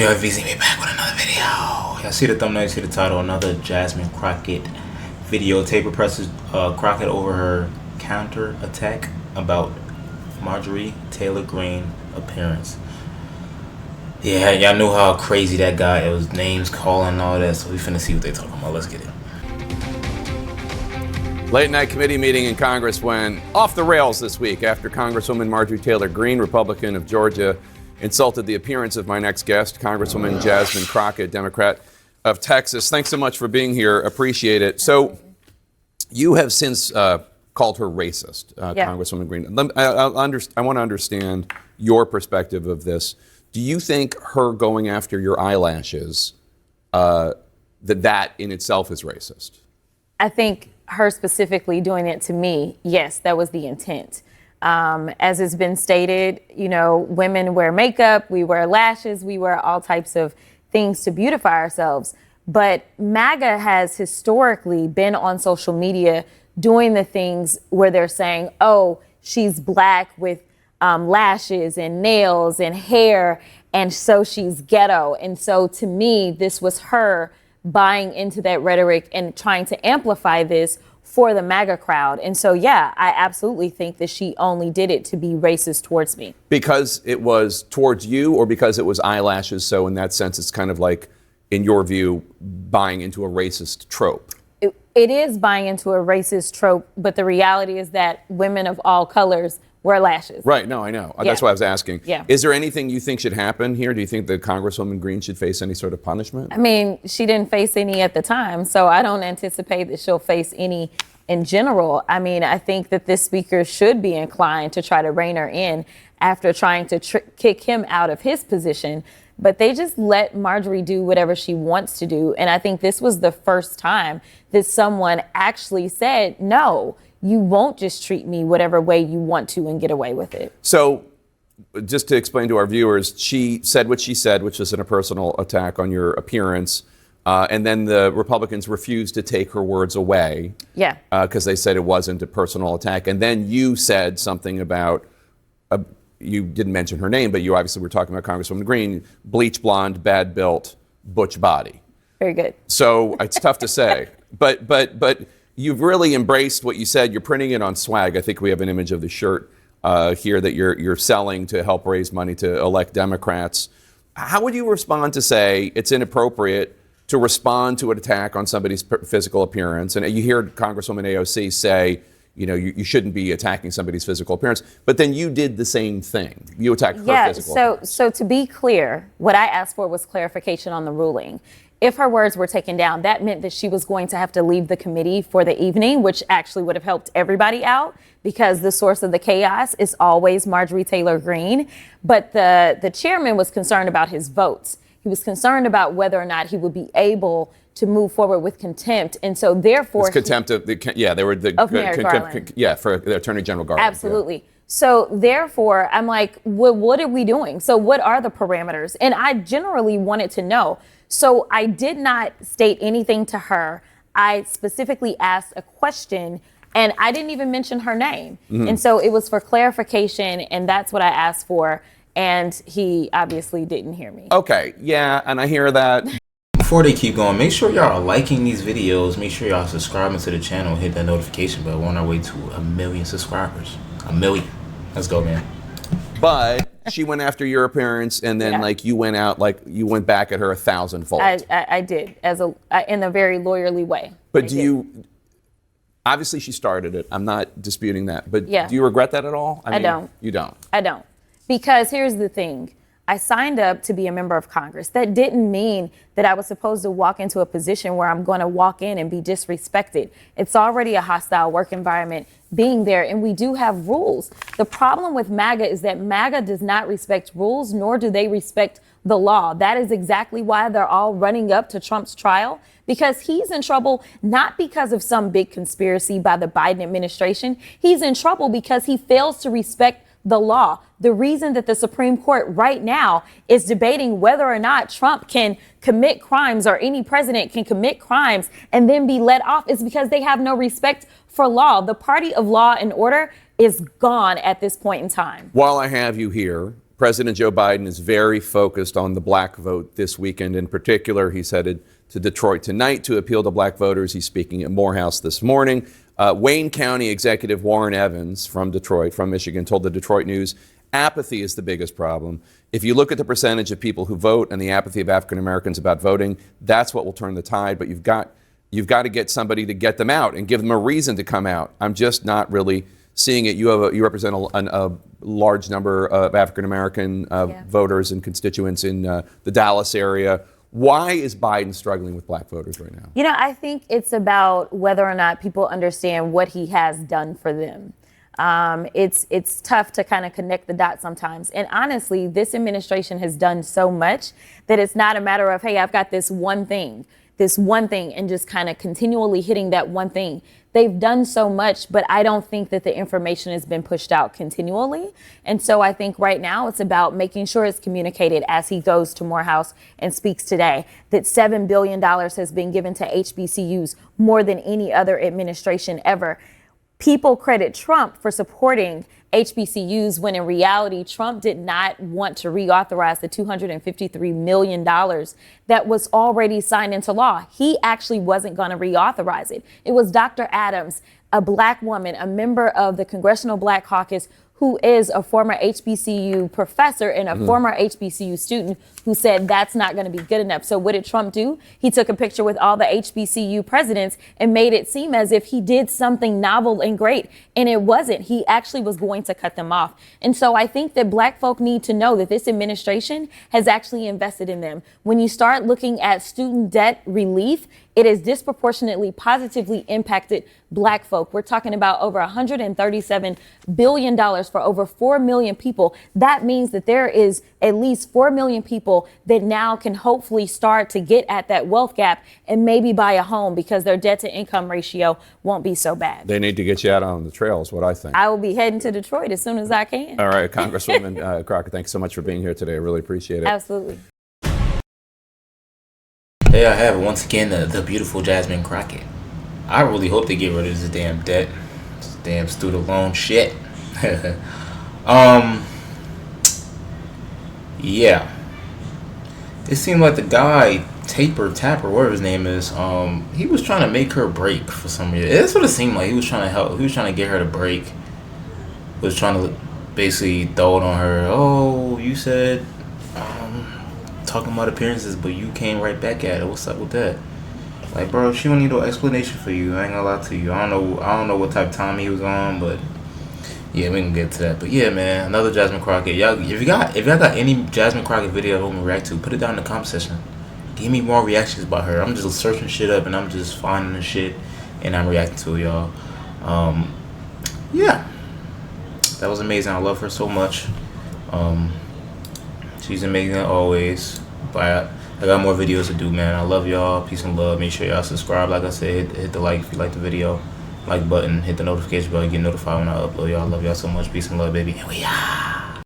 Daveeezy, me back with another video. Y'all see the thumbnail, see the title, another Jasmine Crockett video. Taper presses Crockett over her counterattack about Marjorie Taylor Greene appearance. Yeah, y'all knew how crazy that guy, it was names calling and all that, so we finna see what they talking about. Let's get it. Late night committee meeting in Congress went off the rails this week after Congresswoman Marjorie Taylor Greene, Republican of Georgia, insulted the appearance of my next guest, Congresswoman Jasmine Crockett, Democrat of Texas. Thanks so much for being here. Appreciate it. So you have since called her racist, Congresswoman Greene. I want to understand your perspective of this. Do you think her going after your eyelashes, that in itself is racist? I think her specifically doing it to me, yes, that was the intent. As has been stated, you know, women wear makeup, we wear lashes, we wear all types of things to beautify ourselves. But MAGA has historically been on social media doing the things where they're saying, oh, she's black with lashes and nails and hair, and so she's ghetto. And so to me, this was her buying into that rhetoric and trying to amplify this for the MAGA crowd. And so, yeah, I absolutely think that she only did it to be racist towards me. Because it was towards you, or because it was eyelashes? So in that sense, it's kind of like, in your view, buying into a racist trope. It is buying into a racist trope, but the reality is that women of all colors wear lashes. Right, no, I know. Yeah. That's why I was asking. Yeah. Is there anything you think should happen here? Do you think that Congresswoman Greene should face any sort of punishment? I mean, she didn't face any at the time, so I don't anticipate that she'll face any in general. I mean, I think that this speaker should be inclined to try to rein her in after trying to kick him out of his position. But they just let Marjorie do whatever she wants to do. And I think this was the first time that someone actually said, no, you won't just treat me whatever way you want to and get away with it. So just to explain to our viewers, she said what she said, which is a personal attack on your appearance. And then the Republicans refused to take her words away. Yeah. Because they said it wasn't a personal attack. And then you said something about, you didn't mention her name, but you obviously were talking about Congresswoman Greene, bleach blonde, bad built, butch body. Very good. So it's tough to say. But you've really embraced what you said. You're printing it on swag. I think we have an image of the shirt here that you're selling to help raise money to elect Democrats. How would you respond to say it's inappropriate to respond to an attack on somebody's physical appearance? And you hear Congresswoman AOC say, you know, you shouldn't be attacking somebody's physical appearance, but then you did the same thing. You attacked her physical appearance. So to be clear, what I asked for was clarification on the ruling. If her words were taken down, that meant that she was going to have to leave the committee for the evening, which actually would have helped everybody out because the source of the chaos is always Marjorie Taylor Greene. But the chairman was concerned about his votes. He was concerned about whether or not he would be able to move forward with contempt. And so therefore... It's contempt of they were the... Of Merrick Garland. For the Attorney General Garland. Absolutely. Yeah. So therefore, I'm like, what are we doing? So what are the parameters? And I generally wanted to know. So I did not state anything to her. I specifically asked a question, and I didn't even mention her name. Mm-hmm. And so it was for clarification, and that's what I asked for. And he obviously didn't hear me. Okay, yeah, and I hear that. Before they keep going, make sure y'all are liking these videos. Make sure y'all subscribing to the channel. Hit that notification bell. We're on our way to 1 million subscribers. 1 million. Let's go, man. But she went after your appearance, and then you went out, you went back at her 1,000-fold. I did, in a very lawyerly way. But obviously she started it. I'm not disputing that. But do you regret that at all? I don't. You don't? I don't. Because here's the thing. I signed up to be a member of Congress. That didn't mean that I was supposed to walk into a position where I'm going to walk in and be disrespected. It's already a hostile work environment being there, and we do have rules. The problem with MAGA is that MAGA does not respect rules, nor do they respect the law. That is exactly why they're all running up to Trump's trial, because he's in trouble not because of some big conspiracy by the Biden administration. He's in trouble because he fails to respect the law. The reason that the Supreme Court right now is debating whether or not Trump can commit crimes or any president can commit crimes and then be let off is because they have no respect for law. The party of law and order is gone at this point in time. While I have you here, President Joe Biden is very focused on the black vote this weekend. In particular, he's headed to Detroit tonight to appeal to black voters. He's speaking at Morehouse this morning. Wayne County Executive Warren Evans from Detroit, from Michigan, told the Detroit News, apathy is the biggest problem. If you look at the percentage of people who vote and the apathy of African Americans about voting, that's what will turn the tide. But you've got to get somebody to get them out and give them a reason to come out. I'm just not really seeing it. You represent a large number of African American voters and constituents in the Dallas area. Why is Biden struggling with black voters right now? You know, I think it's about whether or not people understand what he has done for them. It's tough to kind of connect the dots sometimes. And honestly, this administration has done so much that it's not a matter of, hey, I've got this one thing, and just kind of continually hitting that one thing. They've done so much, but I don't think that the information has been pushed out continually. And so I think right now it's about making sure it's communicated as he goes to Morehouse and speaks today, that $7 billion has been given to HBCUs, more than any other administration ever. People credit Trump for supporting HBCUs when in reality, Trump did not want to reauthorize the $253 million that was already signed into law. He actually wasn't going to reauthorize it. It was Dr. Adams, a black woman, a member of the Congressional Black Caucus, who is a former HBCU professor and a former HBCU student, who said that's not going to be good enough. So what did Trump do? He took a picture with all the HBCU presidents and made it seem as if he did something novel and great. And it wasn't. He actually was going to cut them off. And so I think that black folk need to know that this administration has actually invested in them. When you start looking at student debt relief, it has disproportionately positively impacted black folk. We're talking about over $137 billion for over 4 million people. That means that there is at least 4 million people that now can hopefully start to get at that wealth gap and maybe buy a home because their debt to income ratio won't be so bad. They need to get you out on the trail is what I think. I will be heading to Detroit as soon as I can. All right, Congresswoman Crockett, thanks so much for being here today. I really appreciate it. Absolutely. There I have it once again, the beautiful Jasmine Crockett. I really hope they get rid of this damn debt, this damn student loan shit. Yeah. It seemed like the guy Tapper, whatever his name is, he was trying to make her break for some reason. That's what it seemed like. He was trying to help. He was trying to get her to break. He was trying to basically throw it on her. Oh, you said talking about appearances, but you came right back at it. What's up with that? Like, bro, she don't need no explanation for you. I ain't gonna lie to you. I don't know what type of time he was on, but yeah, we can get to that. But yeah, man, another Jasmine Crockett. Y'all, if y'all got any Jasmine Crockett video I want me to react to, put it down in the comment section. Give me more reactions about her. I'm just searching shit up and I'm just finding the shit and I'm reacting to it, y'all. Yeah, that was amazing. I love her so much. She's amazing always. But I got more videos to do, man. I love y'all. Peace and love. Make sure y'all subscribe. Like I said, hit the like if you like the video. Like button. Hit the notification bell. Get notified when I upload. Y'all love y'all so much. Peace and love, baby. And we are.